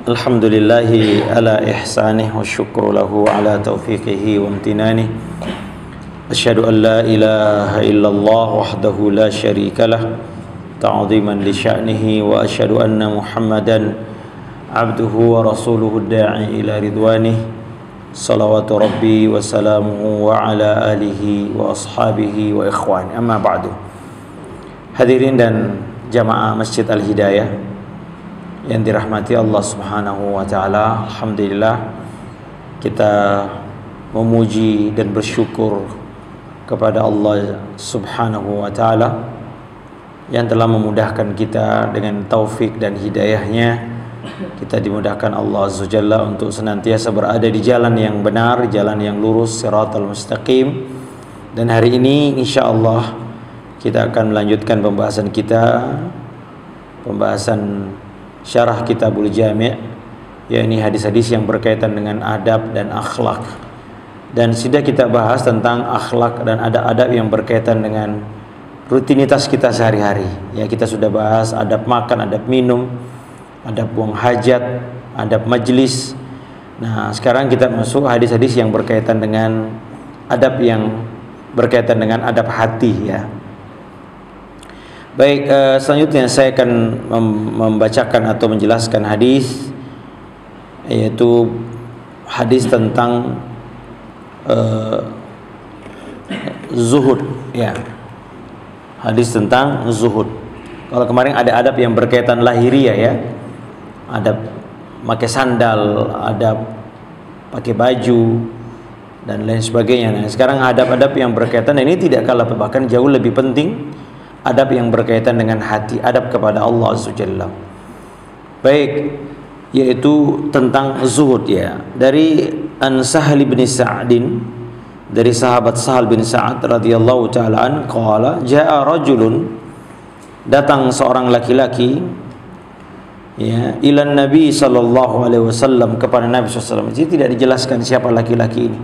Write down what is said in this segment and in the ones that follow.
Alhamdulillahi ala ihsanih wa syukru lahu ala taufiqihi wa amtinanih. Asyhadu an la ilaha illallah wahdahu la syarika lah ta'ziman li sya'nihi wa asyhadu anna Muhammadan abduhu wa rasuluhu da'i ila ridwanih. Salawatu rabbi wa salamuhu wa ala alihi wa ashabihi wa ikhwani. Amma ba'du. Hadirin dan jamaah Masjid Al-Hidayah yang dirahmati Allah Subhanahu wa taala, alhamdulillah kita memuji dan bersyukur kepada Allah Subhanahu wa taala yang telah memudahkan kita dengan taufik dan hidayahnya. Kita dimudahkan Allah Azza Jalla untuk senantiasa berada di jalan yang benar, jalan yang lurus, siratal mustaqim. Dan hari ini insyaallah kita akan melanjutkan pembahasan kita, pembahasan syarah Kitabul Jami', yakni hadis-hadis yang berkaitan dengan adab dan akhlak. Dan sudah kita bahas tentang akhlak dan adab-adab yang berkaitan dengan rutinitas kita sehari-hari. Ya, kita sudah bahas adab makan, adab minum, adab buang hajat, adab majlis. Nah, sekarang kita masuk hadis-hadis yang berkaitan dengan adab yang berkaitan dengan adab hati, ya. Baik, selanjutnya saya akan membacakan atau menjelaskan hadis, yaitu hadis tentang zuhud, ya. Hadis tentang zuhud. Kalau kemarin ada adab yang berkaitan lahiriah, ya, adab pakai sandal, adab pakai baju dan lain sebagainya. Nah, sekarang adab-adab yang berkaitan, ini tidak kalah bahkan jauh lebih penting, adab yang berkaitan dengan hati, adab kepada Allah Azza Jalla. Baik, yaitu tentang zuhud, ya. Dari An Sahal bin Sa'din, dari sahabat Sahal bin Sa'ad radhiyallahu taala an, qala jaa rajulun, datang seorang laki-laki, ya, ila Nabi sallallahu alaihi wasallam, kepada Nabi sallallahu alaihi wasallam. Jadi tidak dijelaskan siapa laki-laki ini.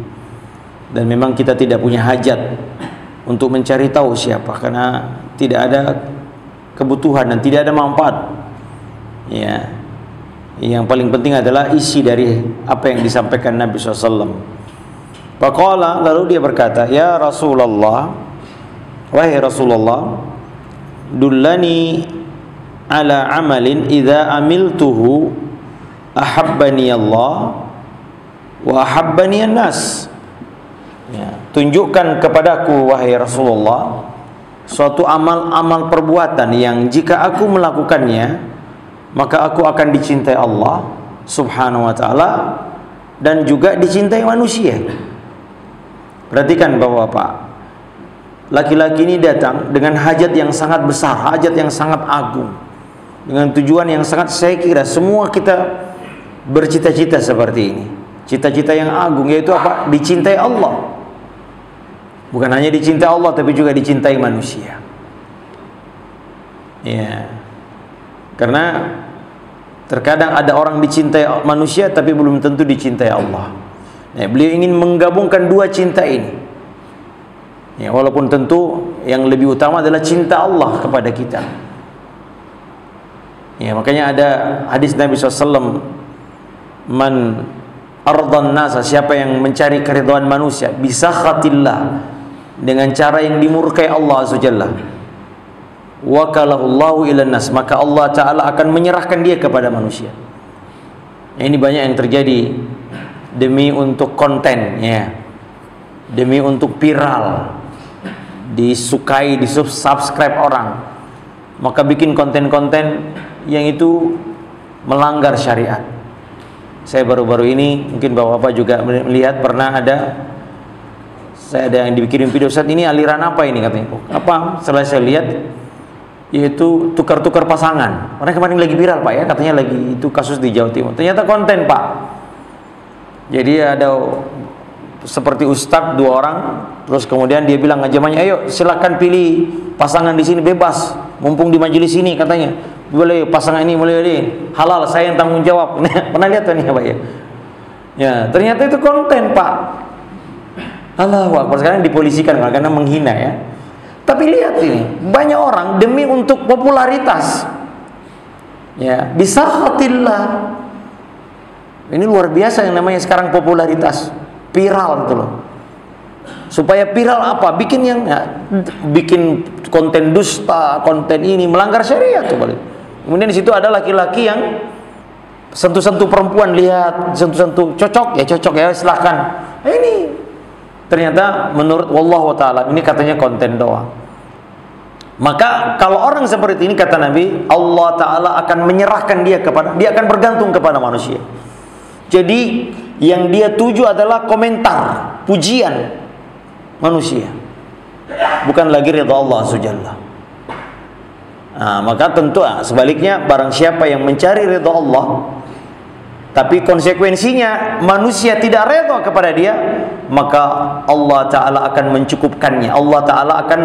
Dan memang kita tidak punya hajat untuk mencari tahu siapa, karena tidak ada kebutuhan dan tidak ada manfaat, ya. Yang paling penting adalah isi dari apa yang disampaikan Nabi SAW. Faqala, lalu dia berkata, ya Rasulullah, wahai Rasulullah, dullani ala amalin idza amiltuhu ahabbani Allah wa ahabbani an-nas. Ya, tunjukkan kepadaku wahai Rasulullah suatu amal-amal perbuatan yang jika aku melakukannya maka aku akan dicintai Allah Subhanahu wa taala dan juga dicintai manusia. Perhatikan bahwa Pak, laki-laki ini datang dengan hajat yang sangat besar, hajat yang sangat agung, dengan tujuan yang sangat, saya kira semua kita bercita-cita seperti ini. Cita-cita yang agung, yaitu apa? Dicintai Allah. Bukan hanya dicintai Allah, tapi juga dicintai manusia. Ya. Karena terkadang ada orang dicintai manusia tapi belum tentu dicintai Allah. Ya, beliau ingin menggabungkan dua cinta ini. Ya, walaupun tentu yang lebih utama adalah cinta Allah kepada kita. Ya, makanya ada hadis Nabi SAW, man ardan nasa, siapa yang mencari keridhaan manusia, bisakhatillah, dengan cara yang dimurkai Allah Azza Jalla, wakalahullahu ilan nas, maka Allah Ta'ala akan menyerahkan dia kepada manusia. Nah, ini banyak yang terjadi demi untuk konten, ya, demi untuk viral, disukai, disubscribe orang, maka bikin konten-konten yang itu melanggar syariat. Saya baru-baru ini, mungkin bapak-bapak juga melihat, pernah ada, saya ada yang dibikin video, saat ini aliran apa ini katanya. Apa? Setelah saya lihat, yaitu tukar-tukar pasangan. Karena kemarin lagi viral Pak, ya, katanya lagi itu kasus di Jawa Timur. Ternyata konten Pak. Jadi ada seperti ustadz dua orang, terus kemudian dia bilang ngajamannya, ayo silakan pilih pasangan di sini bebas, mumpung di majelis ini katanya. Boleh pasangan ini boleh deh, halal, saya yang tanggung jawab. Pernah lihat kan ya Pak, ya? Ya, ternyata itu konten Pak. Allahu Akbar, sekarang dipolisikan karena menghina, ya. Tapi lihat ini, banyak orang demi untuk popularitas, ya, bisakhatillah, Ini luar biasa yang namanya sekarang popularitas, viral gitu loh. Supaya viral apa? Bikin konten dusta, konten ini melanggar syariat tuh balik. Kemudian di situ ada laki-laki yang sentuh-sentuh perempuan, lihat sentuh-sentuh, cocok ya silahkan. Ini ternyata menurut wallahu taala ini katanya konten doang. Maka kalau orang seperti ini kata Nabi, Allah taala akan menyerahkan dia akan bergantung kepada manusia. Jadi yang dia tuju adalah komentar, pujian manusia, bukan lagi ridha Allah subhanahu. Maka tentu sebaliknya, barang siapa yang mencari ridha Allah tapi konsekuensinya manusia tidak ridha kepada dia, maka Allah Ta'ala akan mencukupkannya. Allah Ta'ala akan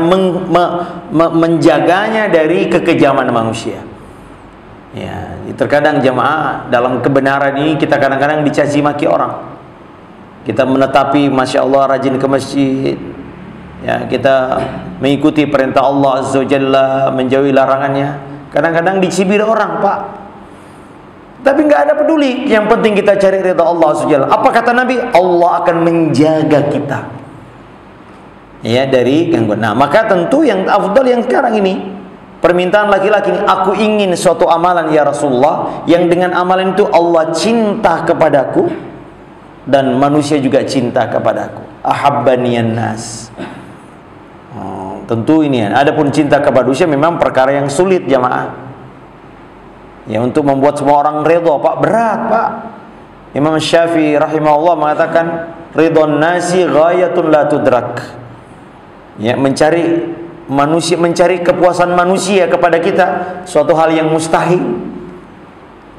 menjaganya dari kekejaman manusia. Ya, terkadang jemaah dalam kebenaran ini kita kadang-kadang dicaci maki orang. Kita menetapi Masya Allah rajin ke masjid, ya, kita mengikuti perintah Allah Azza wa Jalla, menjauhi larangannya. Kadang-kadang dicibir orang, Pak, tapi nggak ada peduli. Yang penting kita cari ridha Allah Azza wa Jalla. Apa kata Nabi? Allah akan menjaga kita, ya, dari gangguan. Nah, maka tentu yang afdal yang sekarang ini, permintaan laki-laki ini, aku ingin suatu amalan ya Rasulullah, yang dengan amalan itu Allah cinta kepadaku dan manusia juga cinta kepadaku. Ahabbaniyan nas. Tentu ini ya. Adapun cinta kepada manusia memang perkara yang sulit jamaah. Ya, untuk membuat semua orang ridha, Pak, berat, Pak. Imam Syafi'i rahimahullah mengatakan, ridhon nasi ghayatun la tudrak. Ya, mencari kepuasan manusia kepada kita suatu hal yang mustahil.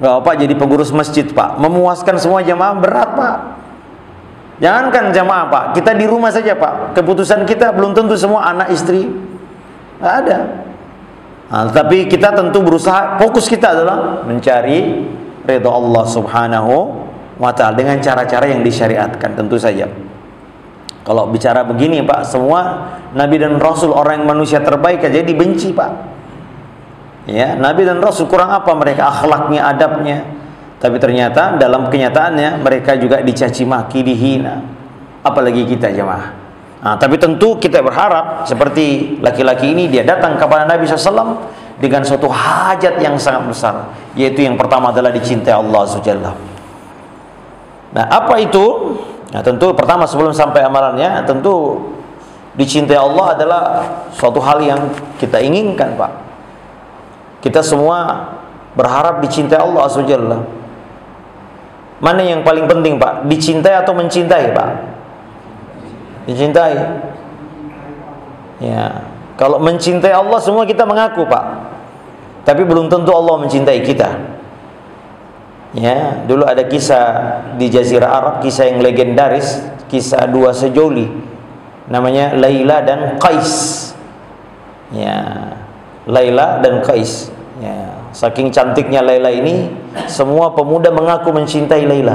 Enggak apa jadi pengurus masjid, Pak, memuaskan semua jamaah berat, Pak. Jangankan jamaah, Pak, kita di rumah saja, Pak, keputusan kita belum tentu semua anak istri enggak ada. Tapi kita tentu berusaha, fokus kita adalah mencari ridha Allah Subhanahu wa ta'ala dengan cara-cara yang disyariatkan tentu saja. Kalau bicara begini, Pak, semua Nabi dan Rasul, orang yang manusia terbaik aja dibenci, Pak. Ya, Nabi dan Rasul kurang apa mereka akhlaknya, adabnya? Tapi ternyata dalam kenyataannya mereka juga dicaci maki, dihina. Apalagi kita jemaah. Tapi tentu kita berharap seperti laki-laki ini, dia datang kepada Nabi SAW dengan suatu hajat yang sangat besar, yaitu yang pertama adalah dicintai Allah SWT. Nah, apa itu? Nah, tentu pertama sebelum sampai amalannya, tentu dicintai Allah adalah suatu hal yang kita inginkan, Pak. Kita semua berharap dicintai Allah SWT. Mana yang paling penting, Pak? Dicintai atau mencintai, Pak? Dicintai. Ya, kalau mencintai Allah semua kita mengaku, Pak, tapi belum tentu Allah mencintai kita. Ya, dulu ada kisah di Jazirah Arab, kisah yang legendaris, kisah dua sejoli, namanya Laila dan Qais. Ya, Laila dan Qais. Ya, saking cantiknya Laila ini, semua pemuda mengaku mencintai Laila.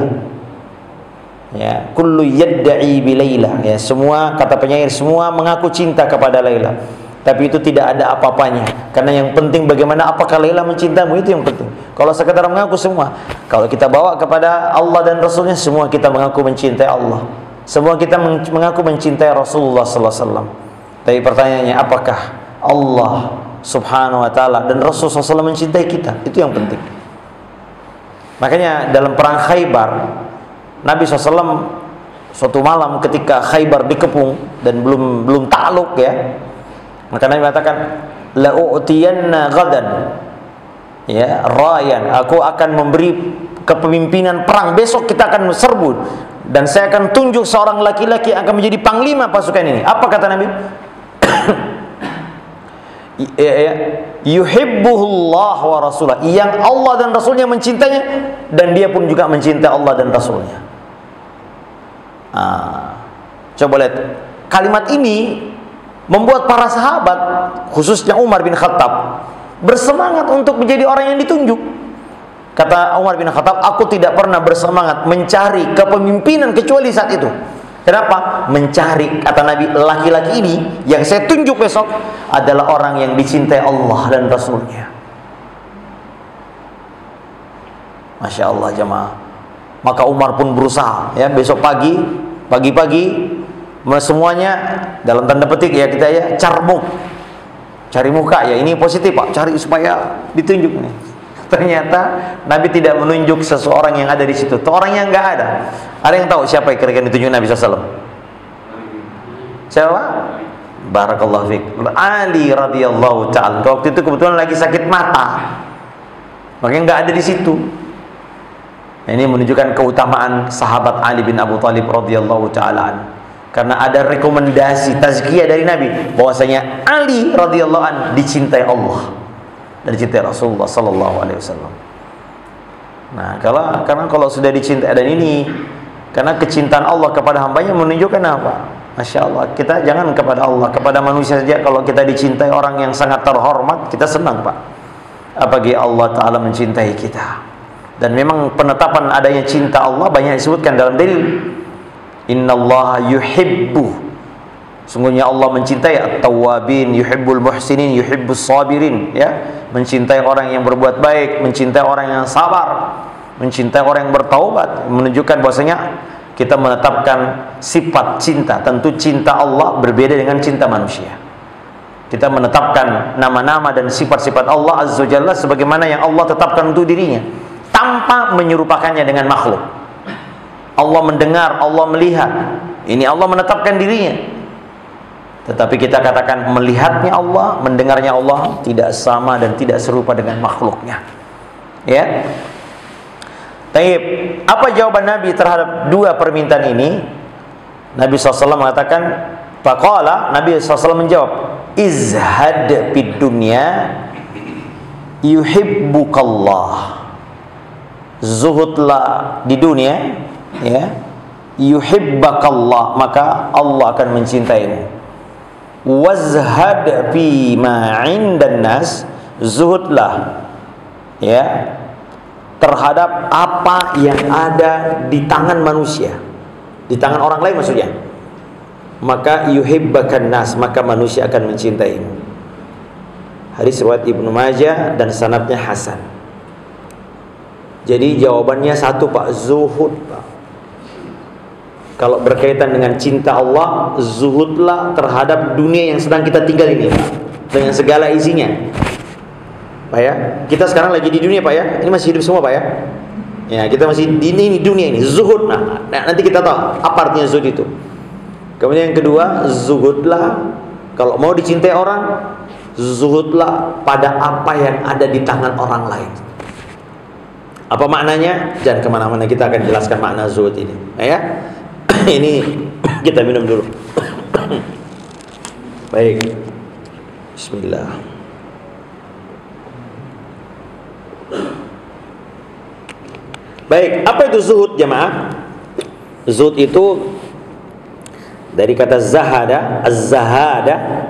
Ya, kullu yadda'i bi Laila. Ya, semua, kata penyair, semua mengaku cinta kepada Laila. Tapi itu tidak ada apa-apanya. Karena yang penting bagaimana, apakah Laila mencintaimu, itu yang penting. Kalau sekedar mengaku semua, kalau kita bawa kepada Allah dan Rasulnya, semua kita mengaku mencintai Allah. Semua kita mengaku mencintai Rasulullah sallallahu alaihi wasallam. Tapi pertanyaannya, apakah Allah Subhanahu wa ta'ala dan Rasul SAW mencintai kita? Itu yang penting. Makanya dalam perang Khaybar, Nabi SAW suatu malam ketika Khaybar dikepung dan belum takluk, ya, maka Nabi mengatakan, la'u'tiyanna ghadan, ya, rayan, aku akan memberi kepemimpinan perang, besok kita akan serbu dan saya akan tunjuk seorang laki-laki yang akan menjadi panglima pasukan ini. Apa kata Nabi? Yuhibbuhullah wa rasulah, yang Allah dan Rasulnya mencintainya, dan dia pun juga mencintai Allah dan Rasulnya. Coba lihat, kalimat ini membuat para sahabat, khususnya Umar bin Khattab, bersemangat untuk menjadi orang yang ditunjuk. Kata Umar bin Khattab, aku tidak pernah bersemangat mencari kepemimpinan kecuali saat itu. Kenapa? Mencari, kata Nabi, laki-laki ini yang saya tunjuk besok adalah orang yang dicintai Allah dan Rasulnya. Masya Allah jemaah. Maka Umar pun berusaha, ya, besok pagi-pagi semuanya dalam tanda petik ya kita ya carmuk, cari muka ya, ini positif Pak, cari supaya ditunjuk nih. Ternyata Nabi tidak menunjuk seseorang yang ada di situ, itu orang yang nggak ada. Ada yang tahu siapa yang kira-kira ditunjuk Nabi SAW? Siapa? Barakallahu fiik. Ali radhiyallahu ta'ala. Waktu itu kebetulan lagi sakit mata, makanya nggak ada di situ. Ini menunjukkan keutamaan sahabat Ali bin Abu Thalib radhiyallahu ta'ala, karena ada rekomendasi tazkiyah dari Nabi bahwasanya Ali radhiyallahu an dicintai Allah dan dicintai Rasulullah sallallahu alaihi wasallam. Nah, karena kalau sudah dicintai, dan ini karena kecintaan Allah kepada hambanya menunjukkan apa? Masya Allah, kita jangan kepada Allah, kepada manusia saja kalau kita dicintai orang yang sangat terhormat, kita senang Pak. Apalagi Allah Ta'ala mencintai kita. Dan memang penetapan adanya cinta Allah banyak disebutkan dalam dalil. Innallaha yuhibbu, sungguhnya Allah mencintai at-tawwabin, yuhibbul muhsinin, yuhibbus sabirin, ya, mencintai orang yang berbuat baik, mencintai orang yang sabar, mencintai orang yang bertaubat. Menunjukkan bahwasanya kita menetapkan sifat cinta. Tentu cinta Allah berbeda dengan cinta manusia. Kita menetapkan nama-nama dan sifat-sifat Allah Azza wa Jalla sebagaimana yang Allah tetapkan untuk dirinya, tanpa menyerupakannya dengan makhluk. Allah mendengar, Allah melihat, ini Allah menetapkan dirinya. Tetapi kita katakan melihatnya Allah, mendengarnya Allah tidak sama dan tidak serupa dengan makhluknya. Ya. Taib. Apa jawaban Nabi terhadap dua permintaan ini? Nabi SAW mengatakan, faqala, Nabi SAW menjawab, izhad fid dunya yuhibbukallah. Zuhudlah di dunia, ya, yuhibbakallah, maka Allah akan mencintaimu. Wazhad fi ma 'indan nas, zuhudlah, ya, terhadap apa yang ada di tangan manusia, di tangan orang lain maksudnya. Maka yuhibbakan nas, maka manusia akan mencintaimu. Hadis riwayat Ibnu Majah dan sanadnya hasan. Jadi jawabannya satu Pak, zuhud Pak. Kalau berkaitan dengan cinta Allah, zuhudlah terhadap dunia yang sedang kita tinggal ini Pak, dengan segala isinya Pak, ya. Kita sekarang lagi di dunia Pak, ya. Ini masih hidup semua Pak, ya. Ya, kita masih di ini dunia ini, zuhud. Nah, nanti kita tahu apa artinya zuhud itu. Kemudian yang kedua, zuhudlah kalau mau dicintai orang, zuhudlah pada apa yang ada di tangan orang lain. Apa maknanya? Jangan kemana-mana, kita akan jelaskan makna zuhud ini, ya. Ini kita minum dulu. Baik. Bismillah. Baik, apa itu zuhud jemaah? Zuhud itu dari kata zahada, az-zahada,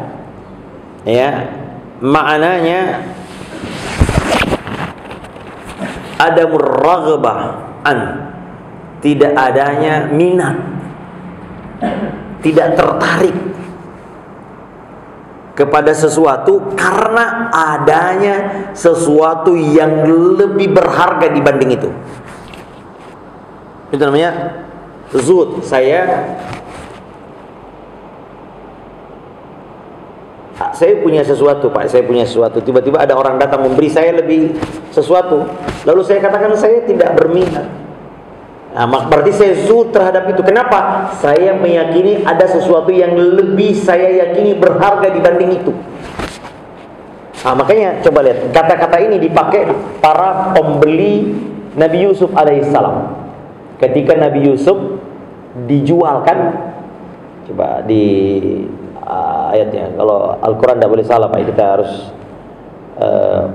ya, maknanya adamur raghbah an, tidak adanya minat, tidak tertarik kepada sesuatu karena adanya sesuatu yang lebih berharga dibanding itu. Itu namanya zuhud. Saya punya sesuatu Pak, saya punya sesuatu, tiba-tiba ada orang datang memberi saya lebih sesuatu, lalu saya katakan saya tidak berminat. Nah, berarti saya zuhud terhadap itu. Kenapa? Saya meyakini ada sesuatu yang lebih saya yakini berharga dibanding itu. Nah, makanya coba lihat, kata-kata ini dipakai para pembeli Nabi Yusuf alaihissalam. Ketika Nabi Yusuf dijualkan, coba di ayatnya, kalau Al-Quran tidak boleh salah Pak, kita harus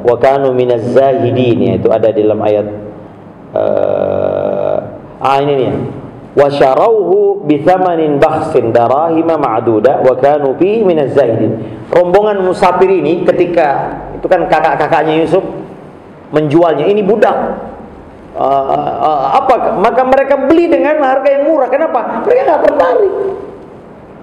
wa kanu minaz zahidin, itu ada di dalam ayat ini nih, wa syarauhu bi thamanin bakhsin darahima ma'duda wa kanu fi minaz zahidin. Rombongan musafir ini ketika itu kan kakak-kakaknya Yusuf menjualnya, ini budak. Maka mereka beli dengan harga yang murah. Kenapa? Mereka nggak tertarik.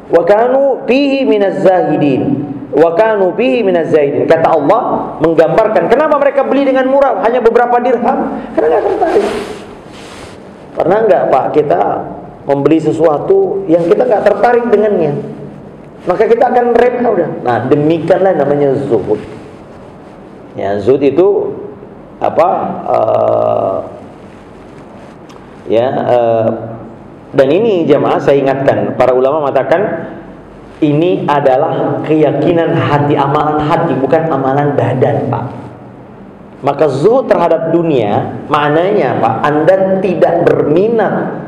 Wa kanu fihi minaz zahidin. Wa kanu fihi minaz zahidin. Kata Allah menggambarkan kenapa mereka beli dengan murah, hanya beberapa dirham, karena nggak tertarik. Pernah nggak Pak kita membeli sesuatu yang kita nggak tertarik dengannya, maka kita akan rem udah. Nah, demikianlah namanya zuhud. Ya, zuhud itu apa? Dan ini jamaah saya ingatkan, para ulama mengatakan ini adalah keyakinan hati, amalan hati, bukan amalan badan, Pak. Maka zuhud terhadap dunia maknanya Pak, Anda tidak berminat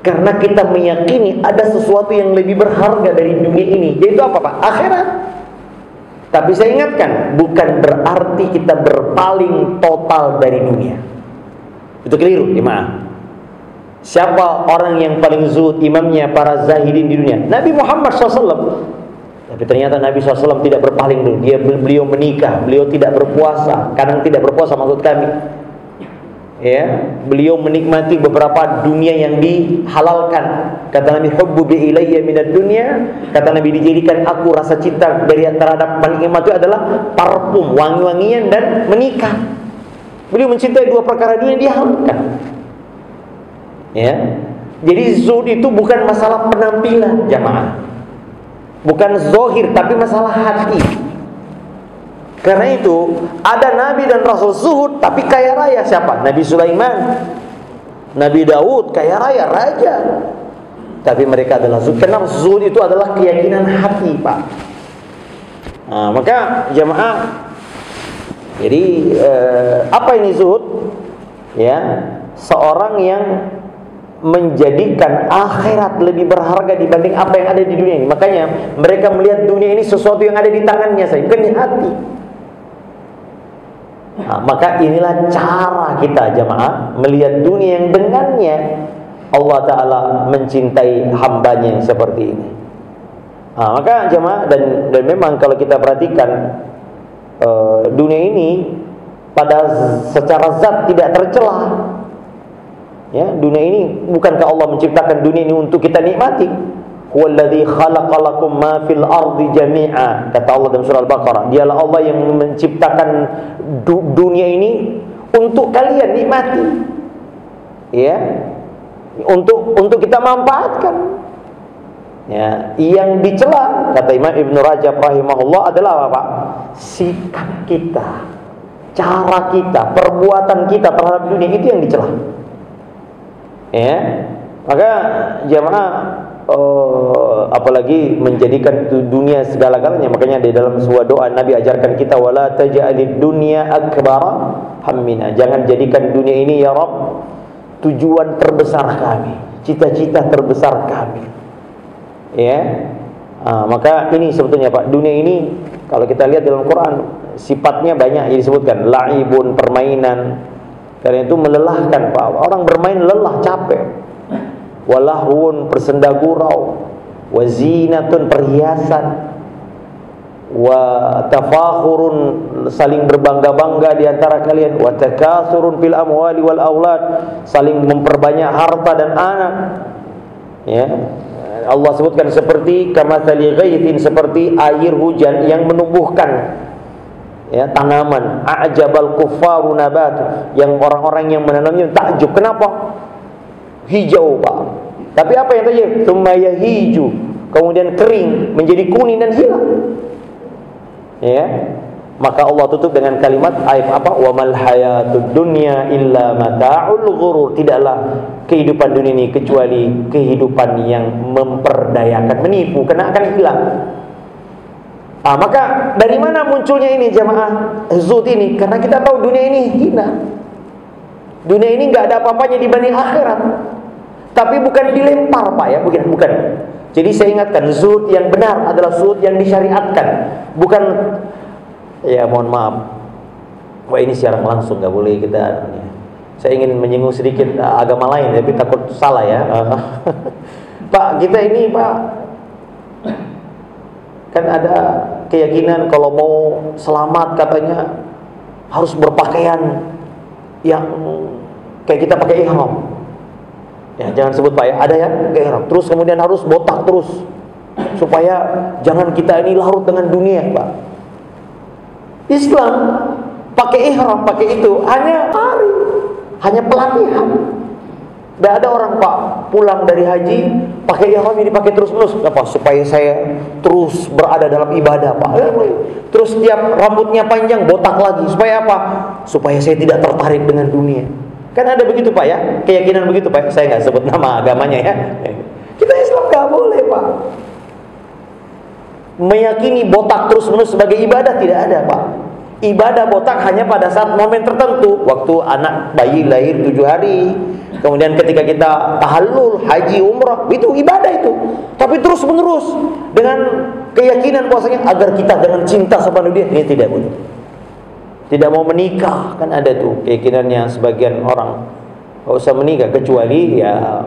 karena kita meyakini ada sesuatu yang lebih berharga dari dunia ini, yaitu apa Pak? Akhirat. Tapi saya ingatkan, bukan berarti kita berpaling total dari dunia. Itu keliru, jemaah. Siapa orang yang paling zuhud? Imamnya para zahidin di dunia, Nabi Muhammad SAW. Tapi ternyata Nabi SAW tidak berpaling dulu. Beliau menikah, beliau tidak berpuasa. Kadang tidak berpuasa maksud kami, ya, beliau menikmati beberapa dunia yang dihalalkan. Kata Nabi, hubbu bi ilayya minad dunya, kata Nabi, dijadikan aku rasa cinta dari terhadap nikmat itu adalah parfum, wangi-wangian dan menikah. Beliau mencintai dua perkara dunia yang dihalalkan. Ya. Jadi zuhud itu bukan masalah penampilan, jamaah. Bukan zohir, tapi masalah hati. Karena itu ada Nabi dan Rasul zuhud tapi kaya raya. Siapa? Nabi Sulaiman, Nabi Daud, kaya raya, raja. Tapi mereka adalah zuhud. Karena zuhud itu adalah keyakinan hati, Pak. Nah, maka jamaah, jadi apa ini zuhud? Ya, seorang yang menjadikan akhirat lebih berharga dibanding apa yang ada di dunia ini. Makanya mereka melihat dunia ini sesuatu yang ada di tangannya saja, bukan di hati. Nah, maka inilah cara kita jamaah melihat dunia yang dengannya Allah Ta'ala mencintai hambanya yang seperti ini. Nah, maka jamaah, dan memang kalau kita perhatikan dunia ini pada secara zat tidak tercela. Ya, dunia ini, bukankah Allah menciptakan dunia ini untuk kita nikmati? Huwallazi khalaqalakum ma fil ardi jami'a, kata Allah dalam surah Al-Baqarah. Dialah Allah yang menciptakan dunia ini untuk kalian nikmati. Ya. Untuk kita manfaatkan. Ya, yang dicela kata Imam Ibnu Rajab rahimahullah adalah apa, Pak? Sikap kita, cara kita, perbuatan kita terhadap dunia, itu yang dicela. Ya, maka jamaah apalagi menjadikan dunia segala-galanya. Makanya di dalam sebuah doa Nabi ajarkan kita, wala taj'alid dunya akbara hammina. Jangan jadikan dunia ini ya Rabb tujuan terbesar kami, cita-cita terbesar kami. Ya. Maka ini sebetulnya Pak, dunia ini kalau kita lihat dalam Quran sifatnya banyak disebutkan, la'ibun, permainan. Karena itu melelahkan, Pak. Orang bermain lelah, capek. Walahun, bersenda gurau. Wazinatun, perhiasan. Wa tafakhurun, saling berbangga-bangga di antara kalian. Wa takasurun fil amwali wal aulad, saling memperbanyak harta dan anak. Ya. Allah sebutkan seperti kamatsali ghaithin, seperti air hujan yang menumbuhkan, ya, tanaman. A'jabal kuffaru nabat, yang orang-orang yang menanamnya takjub. Kenapa? Hijau, Pak. Tapi apa yang terjadi? Tsumma yahiju, kemudian kering, menjadi kuning dan hilang. Ya. Maka Allah tutup dengan kalimat ayat apa? Wa mal hayatud dunya illa mata'ul ghurur. Tidaklah kehidupan dunia ini kecuali kehidupan yang memperdayakan, menipu, karena akan hilang. Maka dari mana munculnya ini jamaah zuhud ini? Karena kita tahu dunia ini hina. Dunia ini nggak ada apa-apanya dibanding akhirat. Tapi bukan dilempar, Pak, ya, bukan. Jadi saya ingatkan, zuhud yang benar adalah zuhud yang disyariatkan, bukan, ya mohon maaf, wah ini siaran langsung nggak boleh kita. Saya ingin menyinggung sedikit agama lain, tapi takut salah ya. Pak, kita ini Pak, kan ada keyakinan kalau mau selamat katanya harus berpakaian yang kayak kita pakai ihram. Ya, jangan sebut Pak ya, ada ya ihram. Terus kemudian harus botak terus supaya jangan kita ini larut dengan dunia, Pak. Islam pakai ihram, pakai itu hanya hari, hanya pelatihan. Tidak ada orang Pak pulang dari haji pakai ihram ini dipakai terus-menerus. Apa? Supaya saya terus berada dalam ibadah Pak. Terus setiap rambutnya panjang botak lagi. Supaya apa? Supaya saya tidak tertarik dengan dunia. Kan ada begitu Pak ya, keyakinan begitu Pak. Saya nggak sebut nama agamanya ya. Kita Islam nggak boleh Pak. Meyakini botak terus-menerus sebagai ibadah tidak ada Pak. Ibadah botak hanya pada saat momen tertentu, waktu anak bayi lahir 7 hari, kemudian ketika kita tahallul, haji, umrah, itu ibadah itu. Tapi terus menerus dengan keyakinan bahwasanya agar kita dengan cinta sama dia, ini tidak boleh. Tidak mau menikah, kan ada tuh keyakinannya sebagian orang, nggak usah menikah kecuali ya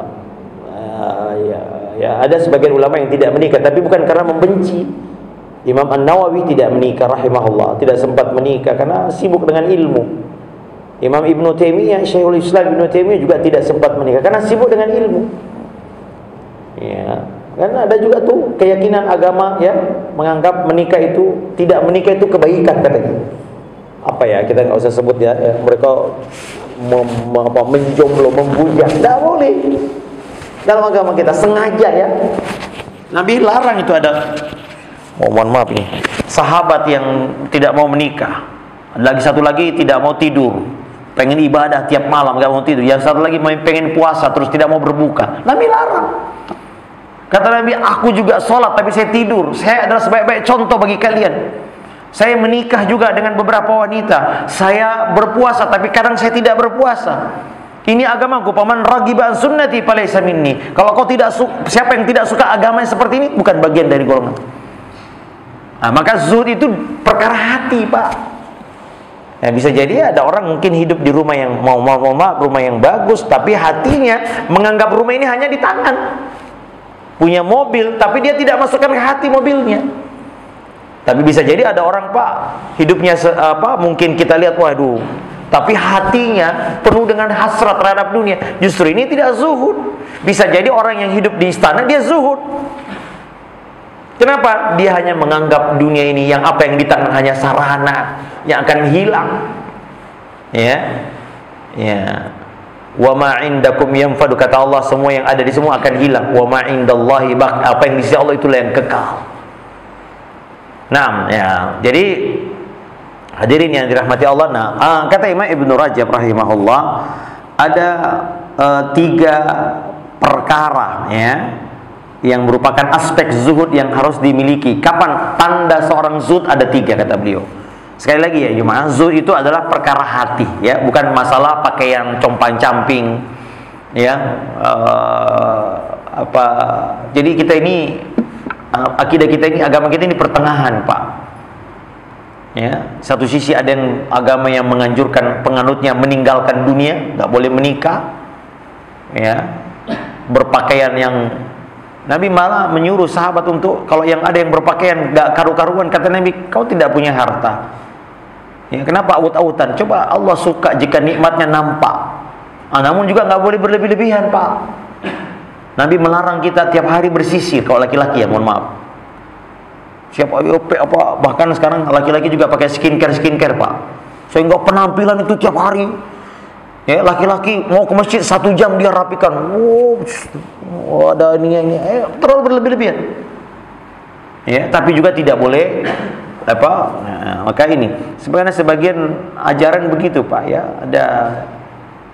ada sebagian ulama yang tidak menikah, tapi bukan karena membenci. Imam An-Nawawi tidak menikah rahimahullah, tidak sempat menikah karena sibuk dengan ilmu. Imam Ibnu Taimiyah, Syekhul Islam Ibnu Taimiyah juga tidak sempat menikah karena sibuk dengan ilmu. Ya, kan ada juga tuh keyakinan agama ya, menganggap menikah itu, tidak menikah itu kebaikan katanya. Apa ya, kita nggak usah sebut ya, mereka menjomblo, membujang, tidak boleh. Dalam agama kita sengaja ya. Nabi larang itu ada. Mohon maaf ini, sahabat yang tidak mau menikah, lagi satu lagi tidak mau tidur, pengen ibadah tiap malam gak mau tidur, yang satu lagi pengen puasa terus tidak mau berbuka. Nabi larang. Kata Nabi, aku juga sholat tapi saya tidur. Saya adalah sebaik-baik contoh bagi kalian. Saya menikah juga dengan beberapa wanita. Saya berpuasa tapi kadang saya tidak berpuasa. Ini agamaku. Paman ragiba an sunnati falaysa minni. Kalau kau tidak siapa yang tidak suka agama yang seperti ini, bukan bagian dari golongan. Nah, maka zuhud itu perkara hati Pak. Ya, bisa jadi ada orang mungkin hidup di rumah yang rumah yang bagus, tapi hatinya menganggap rumah ini hanya di tangan. Punya mobil, tapi dia tidak masukkan ke hati mobilnya. Tapi bisa jadi ada orang Pak, hidupnya mungkin kita lihat waduh, tapi hatinya penuh dengan hasrat terhadap dunia. Justru ini tidak zuhud. Bisa jadi orang yang hidup di istana dia zuhud. Kenapa? Dia hanya menganggap dunia ini yang apa yang di tangan hanya sarana yang akan hilang. Ya. Ya. Wa ma indakum yanfadu, kata Allah, semua yang ada di semua akan hilang. Wa ma indallahi baq, apa yang di sisi Allah itulah yang kekal. Nah, ya. Jadi hadirin yang dirahmati Allah, kata Imam Ibnu Rajab rahimahullah, ada 3 perkara ya yang merupakan aspek zuhud yang harus dimiliki. Kapan tanda seorang zuhud? Ada 3 kata beliau. Sekali lagi ya jemaah, zuhud itu adalah perkara hati ya, bukan masalah pakaian compang-camping ya. Jadi kita ini akidah kita ini, agama kita ini pertengahan Pak ya. Satu sisi ada yang agama yang menganjurkan penganutnya meninggalkan dunia, nggak boleh menikah ya, berpakaian yang Nabi malah menyuruh sahabat untuk kalau yang ada yang berpakaian gak karu-karuan, kata Nabi, kau tidak punya harta ya, kenapa aut-autan? Coba Allah suka jika nikmatnya nampak. Namun juga gak boleh berlebih-lebihan Pak. Nabi melarang kita tiap hari bersisir kalau laki-laki ya, mohon maaf. Siapa apa, bahkan sekarang laki-laki juga pakai skincare Pak, sehingga penampilan itu tiap hari ya. Laki-laki mau ke masjid 1 jam dia rapikan, ada ini terlalu berlebih-lebihan ya. Tapi juga tidak boleh maka ini sebenarnya sebagian ajaran begitu Pak ya, ada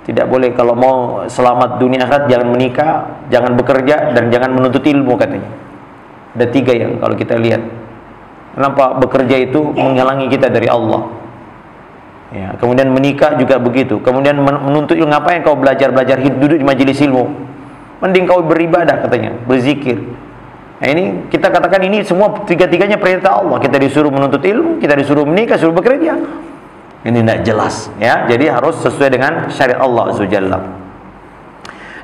tidak boleh kalau mau selamat dunia akhirat, jangan menikah, jangan bekerja, dan jangan menuntut ilmu katanya. Ada 3 yang kalau kita lihat, kenapa bekerja itu menghalangi kita dari Allah ya, kemudian menikah juga begitu, kemudian menuntut ilmu. Ngapain kau belajar duduk di majelis ilmu, mending kau beribadah katanya, berzikir. Nah ini kita katakan ini semua 3-tiganya perintah Allah. Kita disuruh menuntut ilmu, kita disuruh menikah, disuruh bekerja. Ini tidak jelas ya, jadi harus sesuai dengan syariat Allah Azza wa Jalla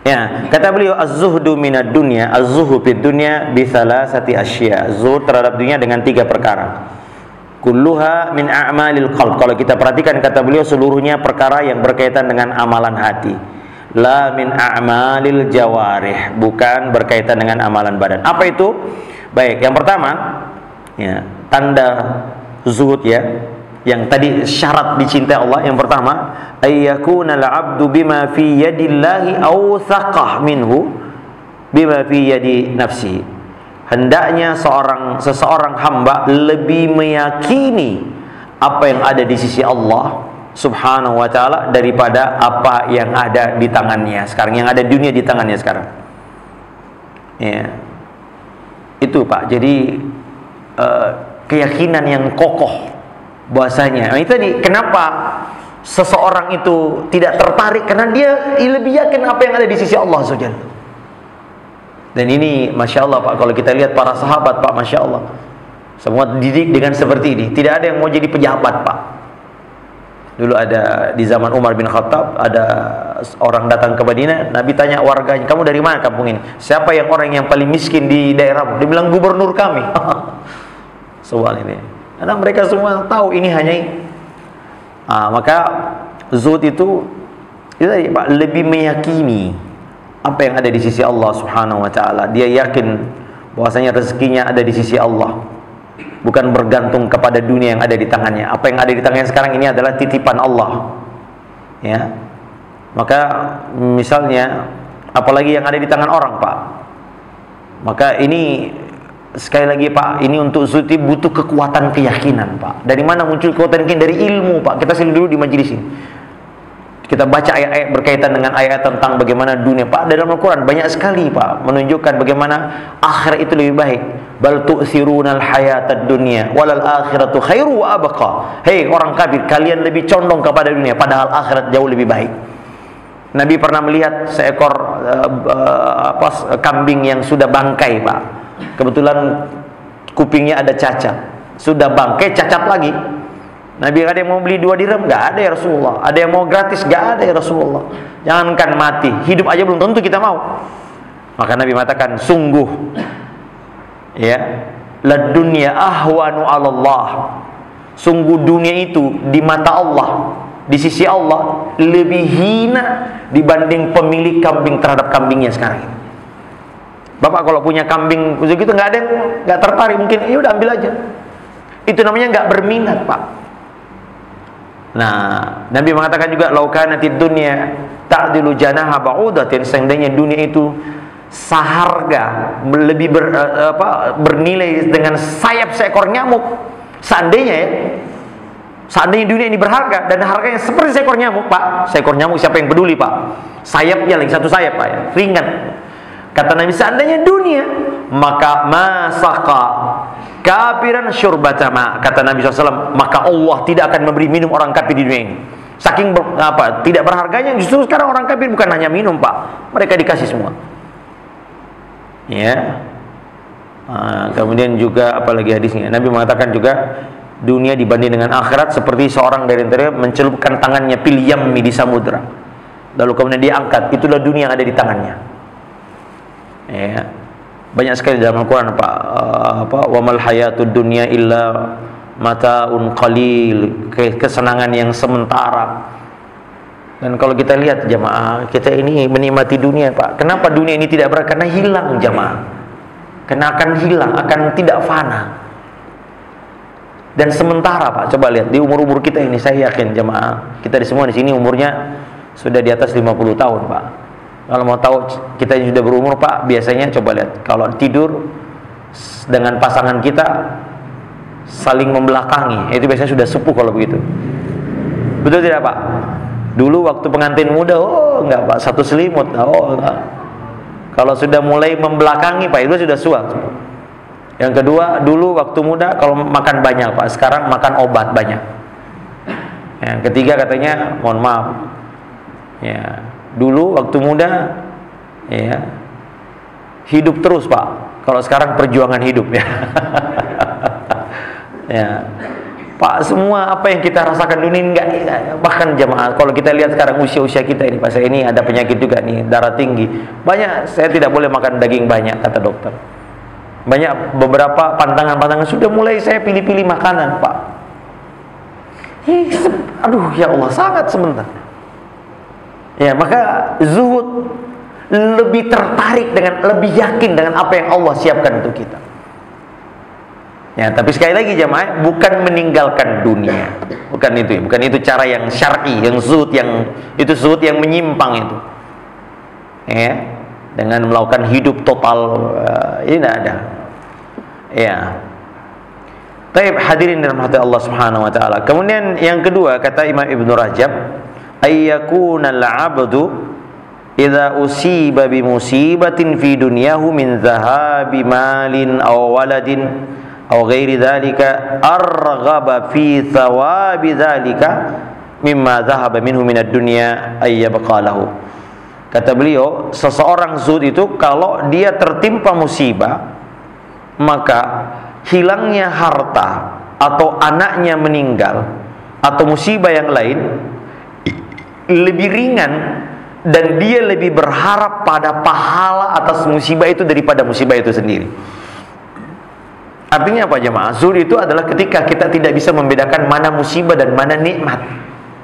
ya. Kata beliau, az-zuhdu minad dunya, az-zuhdu fid dunya bi thalathati asya. Zuhud terhadap dunia dengan 3 perkara. Kulluha min a'malil qalb. Kalau kita perhatikan kata beliau, seluruhnya perkara yang berkaitan dengan amalan hati. La min a'malil jawarih, bukan berkaitan dengan amalan badan. Apa itu? Baik, yang pertama ya, tanda zuhud ya, yang tadi syarat dicintai Allah, yang pertama ayyakuna al-'abdu bima fi yadillahi awthaqah minhu bima fi yadi nafsi. Hendaknya seseorang hamba lebih meyakini apa yang ada di sisi Allah Subhanahu wa ta'ala daripada apa yang ada di tangannya sekarang, yang ada dunia di tangannya sekarang. Ya. Itu Pak. Jadi keyakinan yang kokoh bahwasanya. Nah, itu tadi kenapa seseorang itu tidak tertarik, karena dia lebih yakin apa yang ada di sisi Allah Subhanahu. Dan ini Masya Allah Pak, kalau kita lihat para sahabat Pak, Masya Allah, semua dididik dengan seperti ini. Tidak ada yang mau jadi pejabat Pak. Dulu ada di zaman Umar bin Khattab, ada orang datang ke Madinah, Nabi tanya warganya, kamu dari mana kampung ini? Siapa yang orang yang paling miskin di daerahmu? Dia bilang gubernur kami. Soal ini, karena mereka semua tahu ini hanya maka zuhud itu tadi Pak, lebih meyakini apa yang ada di sisi Allah Subhanahu wa ta'ala. Dia yakin bahwasanya rezekinya ada di sisi Allah, bukan bergantung kepada dunia yang ada di tangannya. Apa yang ada di tangannya sekarang ini adalah titipan Allah. Ya. Maka misalnya apalagi yang ada di tangan orang Pak, maka ini sekali lagi Pak, ini untuk zuhud butuh kekuatan keyakinan Pak. Dari mana muncul kekuatan keyakinan? Dari ilmu Pak. Kita sini dulu di majelis ini, kita baca ayat-ayat berkaitan dengan ayat tentang bagaimana dunia Pak. Dalam Al-Quran banyak sekali Pak menunjukkan bagaimana akhirat itu lebih baik. Bal tu'thirunal hayatad dunya walal akhiratu khairu wa abqa. Hei orang kafir, kalian lebih condong kepada dunia, padahal akhirat jauh lebih baik. Nabi pernah melihat seekor kambing yang sudah bangkai Pak. Kebetulan kupingnya ada cacat, sudah bangkai, cacat lagi. Nabi, ada yang mau beli 2 dirham? Nggak ada ya Rasulullah. Ada yang mau gratis? Nggak ada ya Rasulullah. Jangankan mati, hidup aja belum tentu kita mau. Maka Nabi mengatakan, sungguh ya, la dunya ahwanu 'ala Allah. Sungguh dunia itu di mata Allah, di sisi Allah lebih hina dibanding pemilik kambing terhadap kambingnya sekarang ini. Bapak kalau punya kambing begitu, nggak ada yang nggak tertarik, mungkin ya udah ambil aja. Itu namanya nggak berminat Pak. Nah, Nabi mengatakan juga, laukanatid dunya ta'dilu janaha ba'udatin, seandainya dunia itu seharga, lebih bernilai dengan sayap seekor nyamuk. Seandainya ya, seandainya dunia ini berharga dan harganya seperti seekor nyamuk Pak. Seekor nyamuk siapa yang peduli Pak? Sayapnya lagi satu sayap Pak ya, ringan. Kata Nabi, seandainya dunia, maka masaka kafiran syurbatama. Kata Nabi SAW, maka Allah tidak akan memberi minum orang kafir di dunia ini. Saking tidak berharganya, justru sekarang orang kafir bukan hanya minum Pak, mereka dikasih semua. Ya. Kemudian juga apalagi hadisnya, Nabi mengatakan juga dunia dibanding dengan akhirat seperti seorang dari antara mencelupkan tangannya fil yammi di samudra, lalu kemudian dia angkat, itulah dunia yang ada di tangannya. Ya. Banyak sekali dalam Al-Quran wa mal hayatud dunya illa mataun qalil, kesenangan yang sementara. Dan kalau kita lihat jamaah, kita ini menikmati dunia Pak. Kenapa dunia ini tidak berat? Karena hilang jamaah. Karena akan hilang, akan tidak fana dan sementara Pak. Coba lihat di umur-umur kita ini, saya yakin jamaah, kita semua di sini umurnya sudah di atas 50 tahun Pak. Kalau mau tahu kita yang sudah berumur Pak, biasanya coba lihat, kalau tidur dengan pasangan kita saling membelakangi, itu biasanya sudah sepuh kalau begitu. Betul tidak Pak? Dulu waktu pengantin muda, oh enggak Pak, satu selimut, oh enggak. Kalau sudah mulai membelakangi Pak, itu sudah tua. Yang kedua, dulu waktu muda kalau makan banyak Pak, sekarang makan obat banyak. Yang ketiga katanya, mohon maaf ya, dulu waktu muda ya hidup terus Pak, kalau sekarang perjuangan hidup ya. Ya Pak, semua apa yang kita rasakan dunia ini enggak, bahkan jamaah kalau kita lihat sekarang usia-usia kita ini Pak, saya ini ada penyakit juga nih, darah tinggi. Banyak, saya tidak boleh makan daging banyak kata dokter. Banyak beberapa pantangan-pantangan sudah mulai saya pilih-pilih makanan Pak. Aduh ya Allah, sangat sebentar. Ya, maka zuhud lebih tertarik dengan, lebih yakin dengan apa yang Allah siapkan untuk kita. Ya, tapi sekali lagi jamaah, bukan meninggalkan dunia. Bukan itu, bukan itu cara yang syar'i, yang zuhud, yang itu zuhud yang menyimpang itu. Ya, dengan melakukan hidup total, ini tidak ada. Ya. Taib, hadirin dalam hati Allah Subhanahu wa taala. Kemudian yang kedua kata Imam Ibnu Rajab, ayyakunal 'abdu idza usiba bi musibatin fi dunyahu min dhahabi malin aw waladin aw ghairi dzalika arghaba fi thawabi dzalika mimma dhahaba minhu minad dunya ay yabqa lahu. Kata beliau, seseorang zuhud itu kalau dia tertimpa musibah, maka hilangnya harta atau anaknya meninggal atau musibah yang lain lebih ringan, dan dia lebih berharap pada pahala atas musibah itu daripada musibah itu sendiri. Artinya apa jemaah? Zuhud itu adalah ketika kita tidak bisa membedakan mana musibah dan mana nikmat.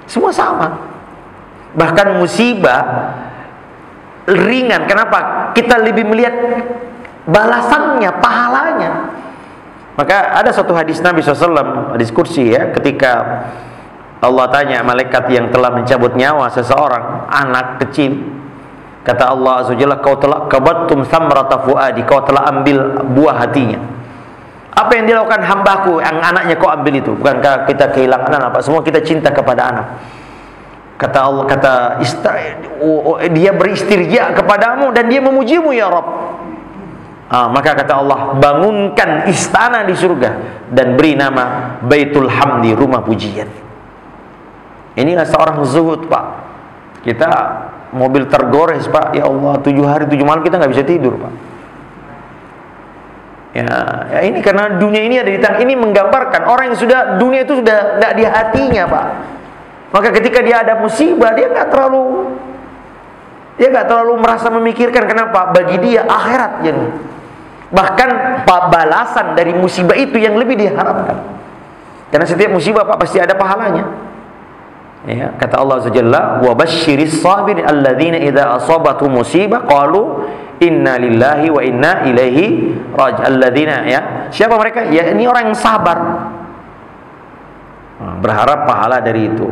Semua sama. Bahkan musibah ringan. Kenapa? Kita lebih melihat balasannya, pahalanya. Maka ada suatu hadis Nabi SAW, hadis kursi ya, ketika Allah tanya malaikat yang telah mencabut nyawa seseorang, anak kecil, kata Allah Azza wa Jalla, kau telah kabattum samrata fuadi, kau telah ambil buah hatinya. Apa yang dilakukan hambaku yang anaknya kau ambil itu? Bukankah kita kehilangan anak? Semua kita cinta kepada anak. Kata Allah, dia beristirja kepadamu dan dia memujimu ya Rabb. Maka kata Allah, bangunkan istana di surga dan beri nama Baitul Hamdi, rumah pujian. Inilah seorang zuhud, Pak. Kita mobil tergores, Pak. Ya Allah, 7 hari 7 malam kita nggak bisa tidur, Pak. Ya, ini karena dunia ini ada di tangan. Ini menggambarkan orang yang sudah, dunia itu sudah nggak di hatinya, Pak. Maka ketika dia ada musibah, dia nggak terlalu merasa memikirkan. Kenapa? Bagi dia akhirat jadi. Bahkan balasan dari musibah itu yang lebih diharapkan. Karena setiap musibah, Pak, pasti ada pahalanya. Ya, kata Allah Azza wa Jalla, wa basyiris sabirin alladzina idza asabatuhum musibah qalu inna lillahi wa inna ilaihi raji'un. Alladzina, ya, siapa mereka? Ya, ini orang yang sabar, berharap pahala dari itu.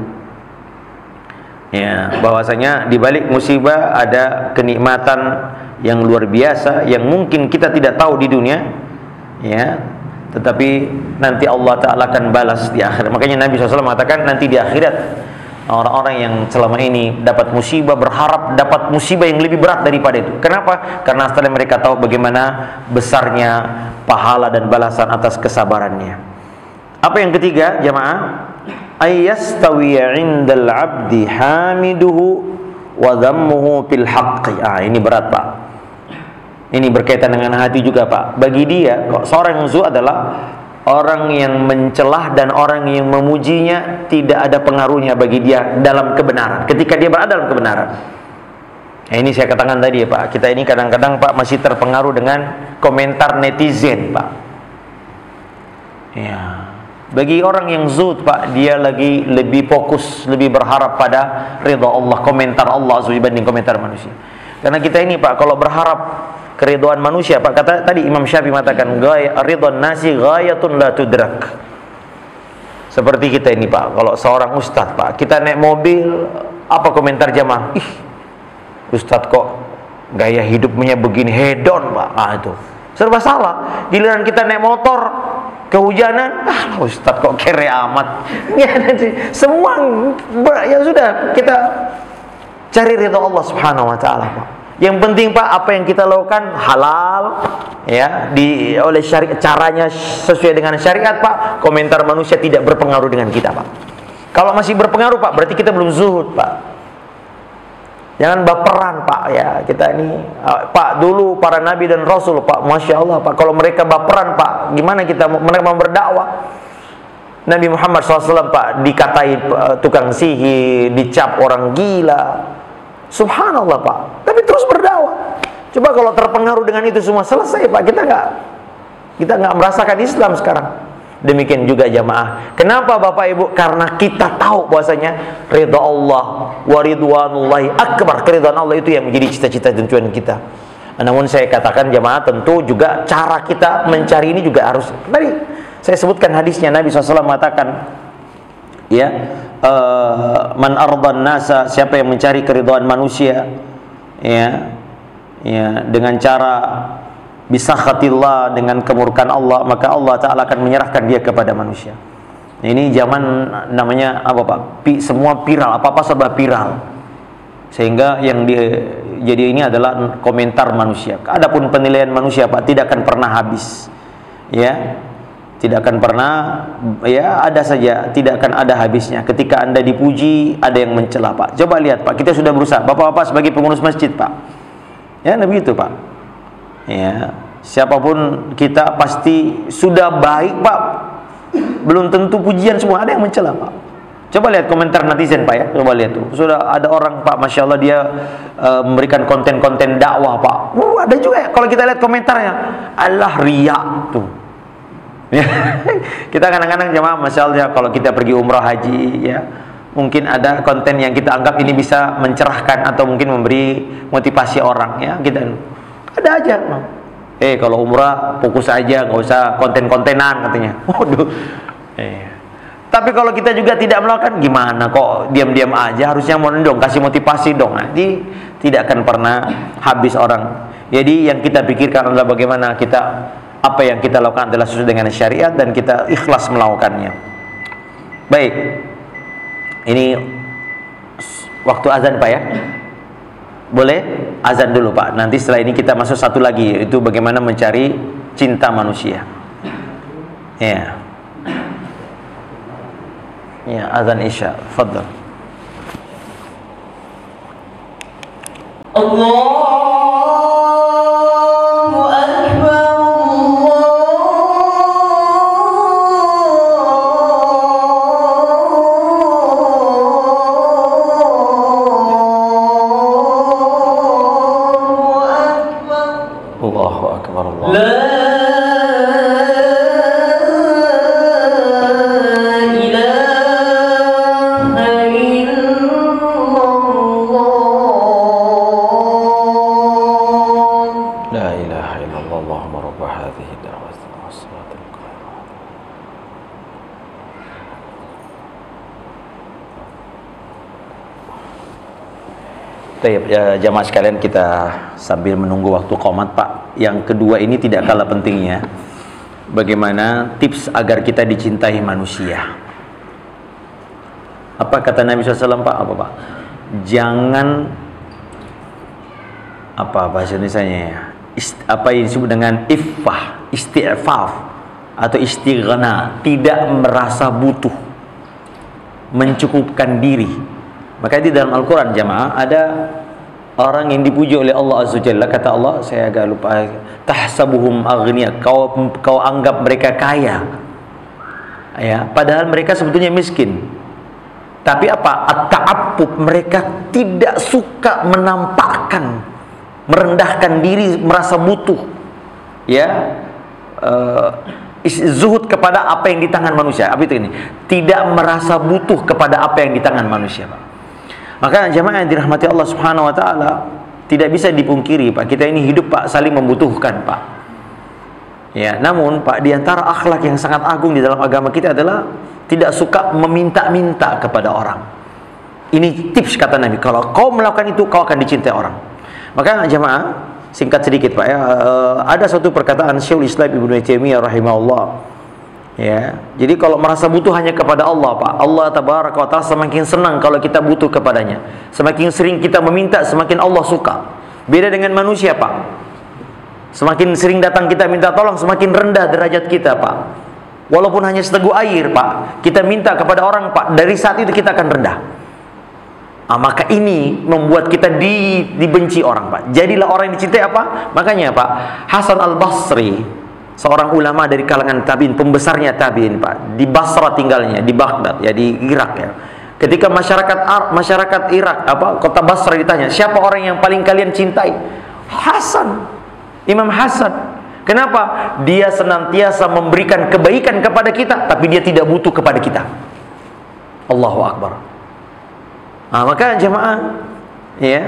Ya, bahwasanya di balik musibah ada kenikmatan yang luar biasa yang mungkin kita tidak tahu di dunia, ya, tetapi nanti Allah Ta'ala akan balas di akhirat. Makanya Nabi SAW mengatakan nanti di akhirat orang-orang yang selama ini dapat musibah berharap dapat musibah yang lebih berat daripada itu. Kenapa? Karena setelah mereka tahu bagaimana besarnya pahala dan balasan atas kesabarannya. Apa yang ketiga, jamaah? Ayyastawiya 'indal 'abdi hamiduhu wa dhammuhu fil haqqi. Ini berat, Pak. Ini berkaitan dengan hati juga, Pak. Bagi dia, seorang yang zuhud adalah orang yang mencelah dan orang yang memujinya tidak ada pengaruhnya bagi dia dalam kebenaran. Ketika dia berada dalam kebenaran. Ini saya katakan tadi ya, Pak. Kita ini kadang-kadang, Pak, masih terpengaruh dengan komentar netizen, Pak. Ya. Bagi orang yang zuhud, Pak, dia lagi lebih fokus, lebih berharap pada ridha Allah, komentar Allah dibanding komentar manusia. Karena kita ini, Pak, kalau berharap keridhaan manusia, Pak, kata tadi Imam Syafi'i mengatakan ridwan nasi ghayatun la tudrak. Seperti kita ini, Pak, kalau seorang ustaz, Pak, kita naik mobil, apa komentar jamaah? Ih, ustaz kok gaya hidupnya begini, hedon, Pak. Itu serba salah. Giliran kita naik motor kehujanan, ustaz kok kere amat. Ya, semua ya sudah, kita cari ridha Allah Subhanahu wa taala, Pak. Yang penting, Pak, apa yang kita lakukan halal, ya, oleh syariat, caranya sesuai dengan syariat, Pak. Komentar manusia tidak berpengaruh dengan kita, Pak. Kalau masih berpengaruh, Pak, berarti kita belum zuhud, Pak. Jangan baperan, Pak, ya. Kita ini, Pak, dulu para nabi dan rasul, Pak, masya Allah, Pak, kalau mereka baperan, Pak, gimana mereka mau berdakwah? Nabi Muhammad SAW, Pak, dikatai tukang sihir, dicap orang gila. Subhanallah, Pak, tapi terus berdakwah. Coba kalau terpengaruh dengan itu semua, selesai, Pak. Kita nggak merasakan Islam sekarang. Demikian juga jamaah. Kenapa, Bapak Ibu? Karena kita tahu bahwasanya ridha Allah wa ridwanullahi akbar. Keridhaan Allah itu yang menjadi cita-cita dan tujuan kita. Namun saya katakan jamaah, tentu juga cara kita mencari ini juga harus. Tadi Saya sebutkan hadisnya, Nabi SAW mengatakan, ya, man ardan nasa, siapa yang mencari keridhaan manusia, ya, dengan cara bisakhatillah, dengan kemurkaan Allah, maka Allah Ta'ala akan menyerahkan dia kepada manusia. Ini zaman namanya apa Pak? Semua viral, apa-apa serba viral. Sehingga yang jadi ini adalah komentar manusia. Adapun penilaian manusia Pak tidak akan pernah habis. Ya. Tidak akan pernah, ya ada saja, tidak akan ada habisnya. Ketika Anda dipuji, ada yang mencela Pak. Coba lihat Pak, kita sudah berusaha. Bapak-bapak sebagai pengurus masjid Pak. Ya, begitu Pak. Ya, siapapun kita pasti sudah baik Pak. Belum tentu pujian semua, ada yang mencela Pak. Coba lihat komentar netizen Pak ya, coba lihat tuh. Sudah ada orang Pak, Masya Allah dia memberikan konten-konten dakwah Pak. Ada juga ya, kalau kita lihat komentarnya, Allah riak tuh. Kita kadang-kadang jemaah, Masya Allah kalau kita pergi umrah haji ya, mungkin ada konten yang kita anggap ini bisa mencerahkan atau mungkin memberi motivasi orang ya. Kita ada aja. Kalau umrah fokus aja, nggak usah konten-kontenan katanya. Waduh. Tapi kalau kita juga tidak melakukan, gimana kok diam-diam aja? Harusnya mau dong kasih motivasi dong. Nanti tidak akan pernah habis orang. Jadi yang kita pikirkan adalah bagaimana kita, apa yang kita lakukan adalah sesuai dengan syariat dan kita ikhlas melakukannya. Baik. Ini waktu azan Pak ya. Boleh azan dulu Pak. Nanti setelah ini kita masuk satu lagi, yaitu bagaimana mencari cinta manusia. Ya. Ya, azan Isya. Fadhal. Allah ya, jamaah sekalian, kita sambil menunggu waktu qomat Pak. Yang kedua ini tidak kalah pentingnya, bagaimana tips agar kita dicintai manusia. Apa kata Nabi SAW Pak? Apa Pak? Jangan, apa bahasa Indonesianya ya, apa yang disebut dengan iffah, isti'faf atau istighna, tidak merasa butuh, mencukupkan diri. Maka di dalam Al-Quran jamaah ada orang yang dipuji oleh Allah Azza wa Jalla. Kata Allah, saya agak lupa, tahsabuhum aghniya, kau anggap mereka kaya ya, padahal mereka sebetulnya miskin. Tapi apa? At-ta'affuf, mereka tidak suka menampakkan, merendahkan diri, merasa butuh ya, zuhud kepada apa yang di tangan manusia. Apa itu ini? Tidak merasa butuh kepada apa yang di tangan manusia Pak. Maka jamaah yang dirahmati Allah Subhanahu wa taala, tidak bisa dipungkiri Pak, kita ini hidup Pak saling membutuhkan Pak. Ya, namun Pak, di antara akhlak yang sangat agung di dalam agama kita adalah tidak suka meminta-minta kepada orang. Ini tips kata Nabi, kalau kau melakukan itu kau akan dicintai orang. Maka jamaah, singkat sedikit Pak ya, ada satu perkataan Syekhul Islam Ibnu Taimiyah rahimahullah. Ya, jadi kalau merasa butuh hanya kepada Allah Pak, Allah tabaraka wa ta'ala semakin senang kalau kita butuh kepadanya. Semakin sering kita meminta, semakin Allah suka. Beda dengan manusia Pak, semakin sering datang kita minta tolong, semakin rendah derajat kita Pak. Walaupun hanya seteguk air Pak, kita minta kepada orang Pak, dari saat itu kita akan rendah. Maka ini membuat kita dibenci orang Pak. Jadilah orang yang dicintai apa? Makanya Pak, Hasan Al-Basri, seorang ulama dari kalangan tabi'in, pembesarnya tabi'in Pak, di Basra tinggalnya, di Baghdad ya, di Irak ya. Ketika masyarakat Irak, kota Basra ditanya, siapa orang yang paling kalian cintai? Hasan, Imam Hasan. Kenapa? Dia senantiasa memberikan kebaikan kepada kita, tapi dia tidak butuh kepada kita. Allahu Akbar. Maka jemaah ya,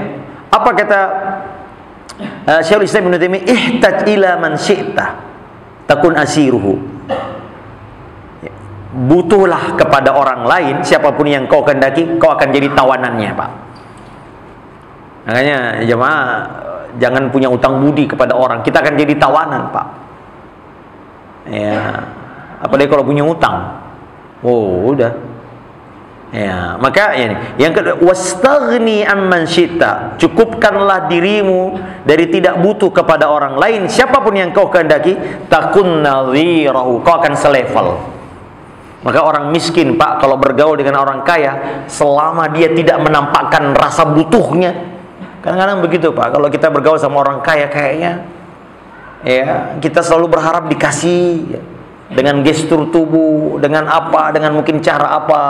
apa kata Syekhul Islam Ibnu Taimiyah, ihtaj ila man syi'ta takun asiruhu. butuhlah kepada orang lain, siapapun yang kau kehendaki, kau akan jadi tawanannya, Pak. Makanya jemaah jangan punya utang budi kepada orang, kita akan jadi tawanan, Pak. Ya, apalagi kalau punya utang. Oh, udah. Ya, maka ini yang kedua, wastaghni amman syi'ta, cukupkanlah dirimu dari tidak butuh kepada orang lain, siapapun yang kau kehendaki, takun nadhirahu, kau akan selevel. Maka orang miskin, Pak, kalau bergaul dengan orang kaya, selama dia tidak menampakkan rasa butuhnya, kadang-kadang begitu, Pak, kalau kita bergaul sama orang kaya, kayaknya ya kita selalu berharap dikasih ya, dengan gestur tubuh, dengan apa, dengan mungkin cara apa.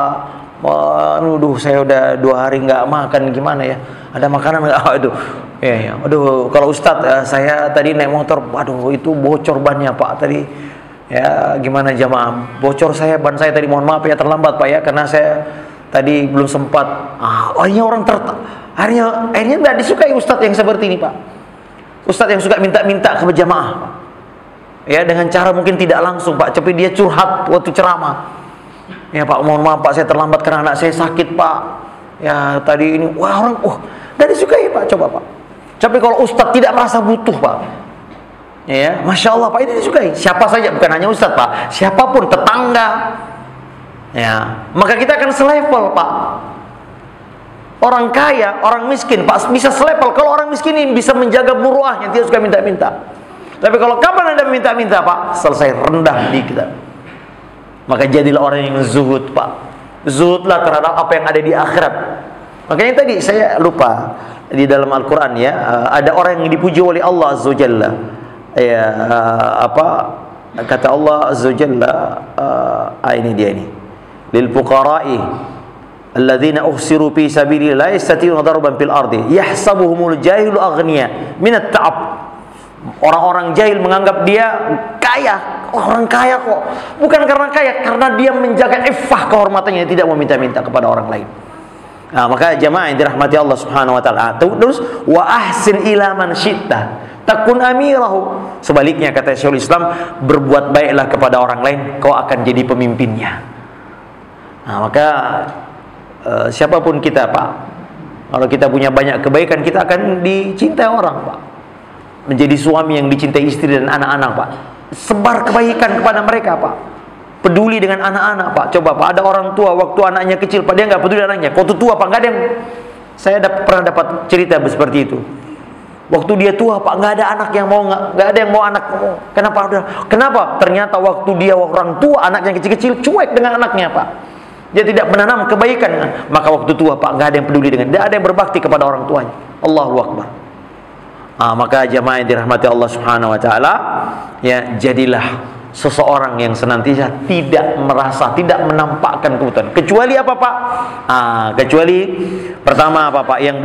Waduh, saya udah 2 hari nggak makan, gimana ya? Ada makanan nggak? Aduh, ya. Aduh, kalau Ustadz, saya tadi naik motor, aduh itu bocor bannya, Pak, tadi. Ya, gimana jamaah? Bocor saya, ban saya tadi, mohon maaf ya, terlambat, Pak ya, karena saya tadi belum sempat. Akhirnya nggak disukai Ustadz yang seperti ini, Pak. Ustadz yang suka minta-minta ke jamaah, Pak. Ya, dengan cara mungkin tidak langsung, Pak, tapi dia curhat waktu ceramah. Ya Pak, mohon maaf Pak, saya terlambat karena anak saya sakit, Pak. Ya tadi ini, wah orang, gak disukai, Pak, coba, Pak. Tapi kalau Ustadz tidak merasa butuh, Pak, ya, Masya Allah, Pak, ini disukai. Siapa saja, bukan hanya Ustadz, Pak, siapapun, tetangga, ya, maka kita akan selevel, Pak. Orang kaya, orang miskin, Pak, bisa selevel kalau orang miskin ini bisa menjaga muruahnya, dia suka minta-minta. Tapi kalau kapan Anda minta-minta, Pak, selesai, rendah di kita. Maka jadilah orang yang zuhud, Pak. Zuhudlah terhadap apa yang ada di akhirat. Makanya tadi saya lupa di dalam Al-Quran ya, ada orang yang dipuji oleh Allah Azza wa Jalla. Ya, kata Allah Azza wa Jalla, ini dia ini. Lil fuqara'i alladzina uhsiru fi sabilillah la yastati'una darban fil ardi yahsabuhumul jahilu aghniya minat ta'ab. Orang-orang jahil menganggap dia kaya. Orang kaya kok, bukan karena kaya, karena dia menjaga iffah kehormatannya, tidak mau minta-minta kepada orang lain. Nah, maka jamaah yang dirahmati Allah Subhanahu wa taala. Terus wa ahsin ila man syi'ta takun amirahu. Sebaliknya kata Syekhul Islam, berbuat baiklah kepada orang lain, kau akan jadi pemimpinnya. Nah, maka siapapun kita, Pak, kalau kita punya banyak kebaikan, kita akan dicintai orang, Pak. Menjadi suami yang dicintai istri dan anak-anak, Pak. Sebar kebaikan kepada mereka, Pak. Peduli dengan anak-anak, Pak. Coba, Pak, ada orang tua waktu anaknya kecil, Pak, dia nggak peduli anaknya. Waktu tua, Pak, nggak ada yang, saya pernah dapat cerita seperti itu. Waktu dia tua, Pak, nggak ada anak yang mau, nggak ada yang mau anak. Kenapa? Kenapa? Ternyata waktu dia orang tua, anaknya kecil-kecil, cuek dengan anaknya, Pak. Dia tidak menanam kebaikan. Maka waktu tua, Pak, nggak ada yang peduli dengan, tidak ada yang berbakti kepada orang tuanya. Allahu Akbar. Maka jamaah yang dirahmati Allah Subhanahu wa taala, ya, jadilah seseorang yang senantiasa tidak merasa, tidak menampakkan kebutuhan. Kecuali apa, Pak? Kecuali pertama apa, Pak? Yang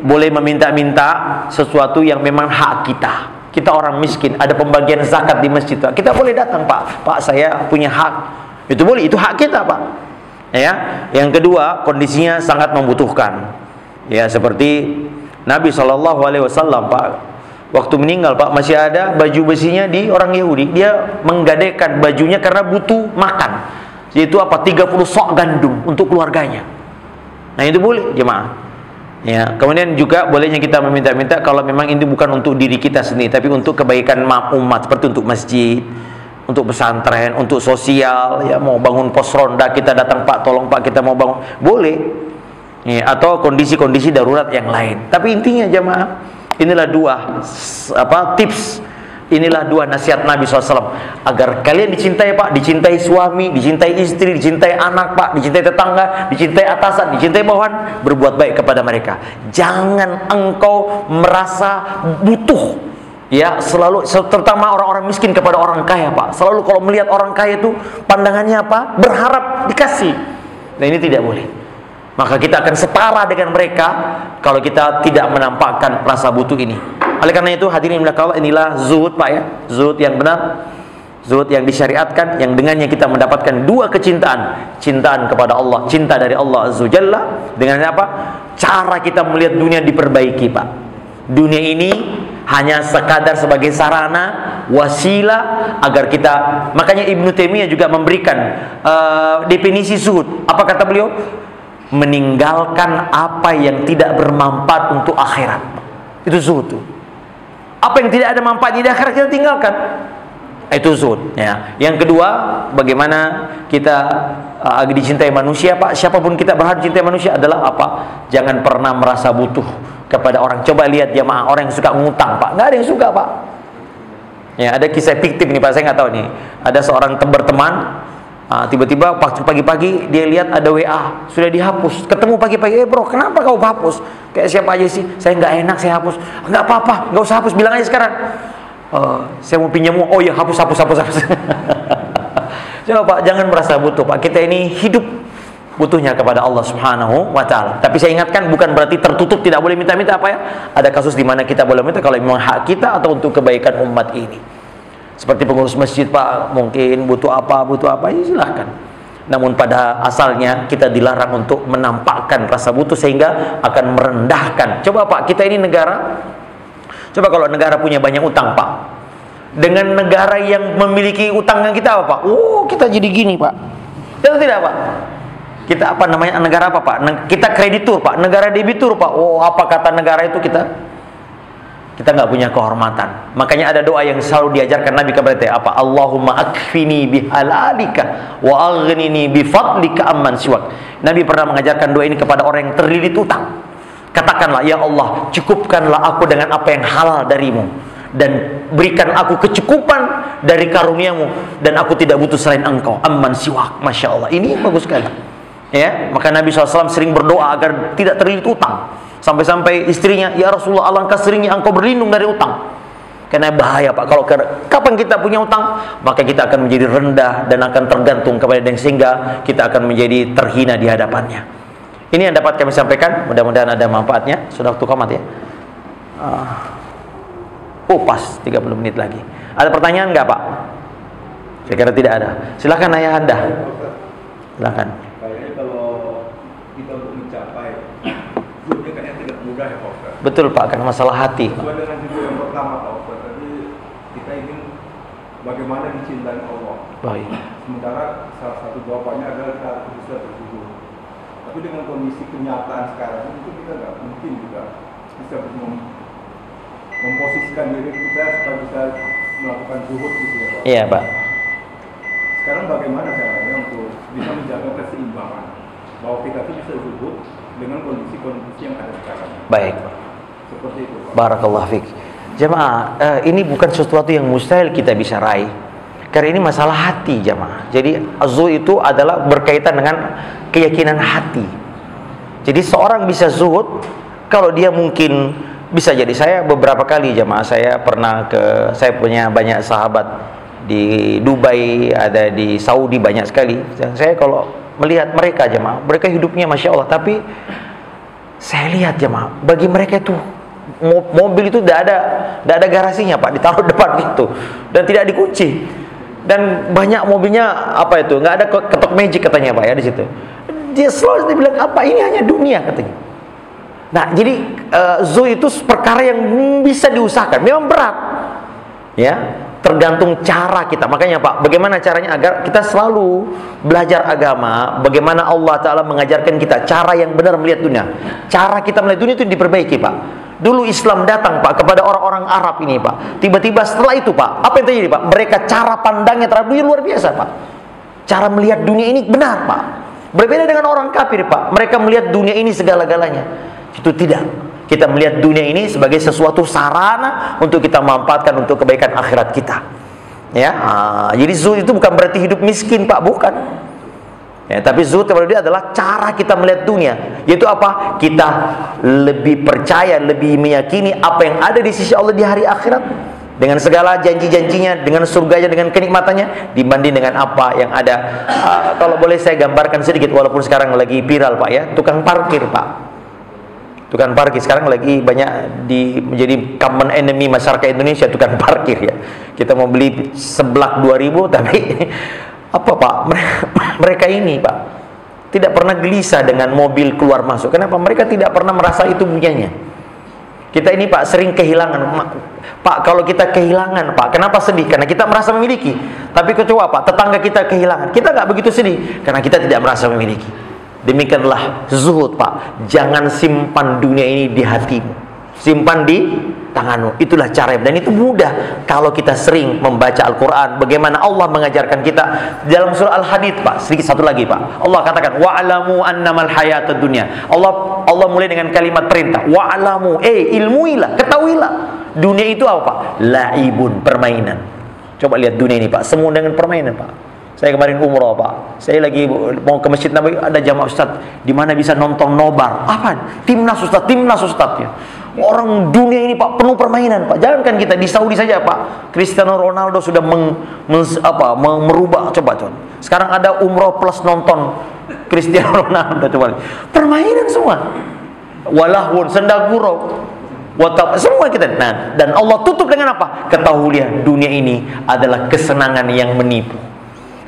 boleh meminta-minta sesuatu yang memang hak kita. Kita orang miskin, ada pembagian zakat di masjid, Pak. Kita boleh datang, Pak. Pak, saya punya hak. Itu boleh, itu hak kita, Pak. Ya. Yang kedua, kondisinya sangat membutuhkan. Ya, seperti Nabi SAW, Pak, waktu meninggal, Pak, masih ada baju besinya di orang Yahudi. Dia menggadaikan bajunya karena butuh makan. Yaitu apa? 30 sok gandum untuk keluarganya. Nah, itu boleh, jemaah. Ya, kemudian juga bolehnya kita meminta-minta kalau memang ini bukan untuk diri kita sendiri, tapi untuk kebaikan umat, seperti untuk masjid, untuk pesantren, untuk sosial, ya, mau bangun pos ronda, kita datang, Pak, tolong, Pak, kita mau bangun. Boleh. Ya, atau kondisi-kondisi darurat yang lain. Tapi intinya jemaah, inilah tips, inilah dua nasihat Nabi SAW agar kalian dicintai, Pak, dicintai suami, dicintai istri, dicintai anak, Pak, dicintai tetangga, dicintai atasan, dicintai bawahan. Berbuat baik kepada mereka. Jangan engkau merasa butuh, ya, selalu, terutama orang-orang miskin kepada orang kaya, Pak. Selalu kalau melihat orang kaya itu pandangannya apa? Berharap dikasih. Nah, ini tidak boleh. Maka kita akan setara dengan mereka kalau kita tidak menampakkan rasa butuh ini. Oleh karena itu, hadirin Allah, inilah zuhud, Pak, ya. Zuhud yang benar, zuhud yang disyariatkan, yang dengannya kita mendapatkan dua kecintaan. Cintaan kepada Allah, cinta dari Allah Azza wa Jalla. Dengan apa? Cara kita melihat dunia diperbaiki, Pak. Dunia ini hanya sekadar sebagai sarana, wasilah agar kita. Makanya Ibnu Taimiyah juga memberikan definisi zuhud. Apa kata beliau? Meninggalkan apa yang tidak bermanfaat untuk akhirat. Itu zuhud tuh. Apa yang tidak ada manfaatnya di akhirat kita tinggalkan. Itu zuhud ya. Yang kedua, bagaimana kita agar dicintai manusia, Pak. Siapapun kita berhak dicintai manusia adalah apa? Jangan pernah merasa butuh kepada orang. Coba lihat jamaah orang yang suka ngutang, Pak. Nggak ada yang suka, Pak. Ya, ada kisah fiktif nih, Pak. Saya nggak tahu nih. Ada seorang berteman, tiba-tiba pagi-pagi dia lihat ada WA sudah dihapus. Ketemu pagi-pagi, bro, kenapa kau hapus? Kayak siapa aja sih? Saya nggak enak, saya hapus. Nggak apa-apa, nggak usah hapus, bilang aja sekarang. Saya mau pinjam uang. Oh ya, hapus. Coba Pak, jangan merasa butuh, Pak. Kita ini hidup butuhnya kepada Allah Subhanahu wa taala. Tapi saya ingatkan, bukan berarti tertutup tidak boleh minta-minta, apa ya? Ada kasus di mana kita boleh minta kalau memang hak kita atau untuk kebaikan umat ini. Seperti pengurus masjid, Pak, mungkin butuh apa ya silahkan. Namun pada asalnya kita dilarang untuk menampakkan rasa butuh sehingga akan merendahkan. Coba Pak, kita ini negara. Coba kalau negara punya banyak utang, Pak, dengan negara yang memiliki utangnya kita apa, Pak? Kita jadi gini, Pak. Itu tidak, Pak? Kita apa namanya, negara apa, Pak? Kita kreditur, Pak. Negara debitur, Pak. Apa kata negara itu kita nggak punya kehormatan. Makanya ada doa yang selalu diajarkan Nabi kepada kita, apa? Allahumma akfini bihalalika wa aghnini bifadlika amman siwak. Nabi pernah mengajarkan doa ini kepada orang yang terlilit utang. Katakanlah, ya Allah, cukupkanlah aku dengan apa yang halal darimu, dan berikan aku kecukupan dari karuniamu, dan aku tidak butuh selain engkau, amman siwak. Masya Allah, ini bagus sekali ya. Maka Nabi SAW sering berdoa agar tidak terlilit utang. Sampai-sampai istrinya, ya Rasulullah, alangkah seringnya engkau berlindung dari utang. Karena bahaya, Pak, kalau kapan kita punya utang, maka kita akan menjadi rendah dan akan tergantung kepada dia, sehingga kita akan menjadi terhina di hadapannya. Ini yang dapat kami sampaikan, mudah-mudahan ada manfaatnya. Sudah waktu qomat ya. Pas 30 menit lagi. Ada pertanyaan nggak, Pak? Saya kira tidak ada. Silakan ayah Anda. Silakan. Kayaknya kalau kita untuk mencapai zuhudnya kayaknya tidak mudah ya, Pak Ustaz. Betul, Pak, karena masalah hati. Sesuai dengan judul yang pertama, Pak Ustaz, tadi kita ingin bagaimana dicintai Allah. Baik. Sementara salah satu jawabannya adalah kita harus bisa berzuhud. Tapi dengan kondisi kenyataan sekarang itu kita nggak mungkin juga bisa memposisikan diri kita supaya bisa melakukan zuhud gitu ya, Pak. Iya, Pak. Sekarang bagaimana caranya untuk bisa menjaga keseimbangan bahwa kita tuh bisa zuhud dengan kondisi-kondisi yang ada sekarang? Baik. Seperti itu, Pak. Barakallah fiik. Jemaah, ini bukan sesuatu yang mustahil kita bisa raih. Karena ini masalah hati, jemaah. Jadi zuhud itu adalah berkaitan dengan keyakinan hati. Jadi seorang bisa zuhud kalau dia mungkin bisa jadi. Saya beberapa kali, jemaah, saya punya banyak sahabat di Dubai, ada di Saudi, banyak sekali. Dan saya kalau melihat mereka, jemaah, mereka hidupnya Masya Allah. Tapi saya lihat, jemaah, bagi mereka itu mobil itu tidak ada garasinya, Pak, ditaruh depan itu dan tidak dikunci. Dan banyak mobilnya apa itu, nggak ada ketok magic katanya, Pak, ya, di situ. Dia selalu bilang, apa ini hanya dunia katanya. Nah, jadi zuhud itu perkara yang bisa diusahakan, memang berat ya, tergantung cara kita. Makanya, Pak, bagaimana caranya agar kita selalu belajar agama, bagaimana Allah Ta'ala mengajarkan kita cara yang benar melihat dunia. Cara kita melihat dunia itu diperbaiki, Pak. Dulu Islam datang, Pak, kepada orang-orang Arab ini, Pak. Tiba-tiba setelah itu, Pak, apa yang terjadi, Pak? Mereka cara pandangnya terhadap dunia luar biasa, Pak. Cara melihat dunia ini benar, Pak. Berbeda dengan orang kafir, Pak. Mereka melihat dunia ini segala-galanya. Itu tidak. Kita melihat dunia ini sebagai sesuatu sarana untuk kita manfaatkan untuk kebaikan akhirat kita. Ya, jadi zuhud itu bukan berarti hidup miskin, Pak, bukan. Ya, tapi zuhud kepada dia adalah cara kita melihat dunia, yaitu apa? Kita lebih percaya, lebih meyakini apa yang ada di sisi Allah di hari akhirat, dengan segala janji-janjinya, dengan surganya, dengan kenikmatannya, dibanding dengan apa yang ada. Kalau boleh saya gambarkan sedikit, walaupun sekarang lagi viral, Pak, ya, tukang parkir, Pak. Tukang parkir sekarang lagi banyak menjadi common enemy masyarakat Indonesia, tukang parkir, ya. Kita mau beli seblak 2.000, tapi apa, Pak? Mereka ini, Pak, tidak pernah gelisah dengan mobil keluar masuk. Kenapa? Mereka tidak pernah merasa itu punyanya. Kita ini Pak sering kehilangan. Pak, kalau kita kehilangan Pak, kenapa sedih? Karena kita merasa memiliki. Tapi kecoba Pak, tetangga kita kehilangan, kita nggak begitu sedih karena kita tidak merasa memiliki. Demikianlah zuhud Pak. Jangan simpan dunia ini di hatimu, simpan di tanganmu. Itulah cara, dan itu mudah kalau kita sering membaca Al-Quran. Bagaimana Allah mengajarkan kita dalam surah Al-Hadid Pak. Sedikit satu lagi Pak, Allah katakan wa'alamu annamal hayatud dunya. Allah mulai dengan kalimat perintah, wa'alamu, ilmuilah, ketahuilah, dunia itu apa Pak? Laibun, permainan. Coba lihat dunia ini Pak, semua dengan permainan Pak. Saya kemarin umroh Pak, saya lagi mau ke Masjid Nabawi, ada jamaah Ustaz, di mana bisa nonton nobar. Apa? Timnas Ustaz ya. Orang dunia ini Pak penuh permainan Pak. Jangankan kita di Saudi saja Pak, Cristiano Ronaldo sudah merubah. Coba. Sekarang ada umroh plus nonton Cristiano Ronaldo, coba. Permainan semua. Walahun, sendagurau, semua kita. Nah, dan Allah tutup dengan apa? Ketahuilah dunia ini adalah kesenangan yang menipu.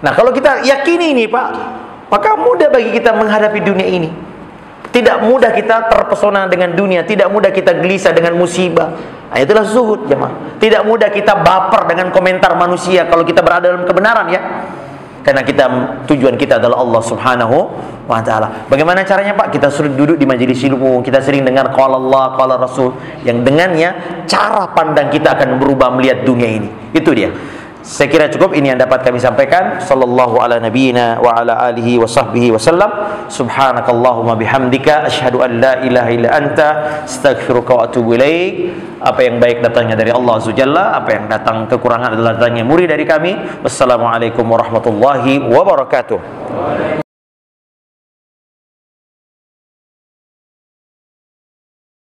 Nah, kalau kita yakini ini Pak, maka mudah bagi kita menghadapi dunia ini. Tidak mudah kita terpesona dengan dunia, tidak mudah kita gelisah dengan musibah. Nah, itulah zuhud jemaah. Tidak mudah kita baper dengan komentar manusia kalau kita berada dalam kebenaran ya. Karena tujuan kita adalah Allah Subhanahu wa taala. Bagaimana caranya Pak? Kita sering duduk di majelis ilmu, kita sering dengar qala Allah, qala Rasul, yang dengannya cara pandang kita akan berubah melihat dunia ini. Itu dia. Saya kira cukup, ini yang dapat kami sampaikan. Sallallahu ala nabiyyina wa ala alihi wa sahbihi wasallam. Subhanakallahumma bihamdika asyhadu an la ilaha illa anta astaghfiruka wa atubu ilaik. Apa yang baik datangnya dari Allah Azza Jalla, apa yang datang kekurangan adalah datangnya murid dari kami. Wassalamualaikum warahmatullahi wabarakatuh.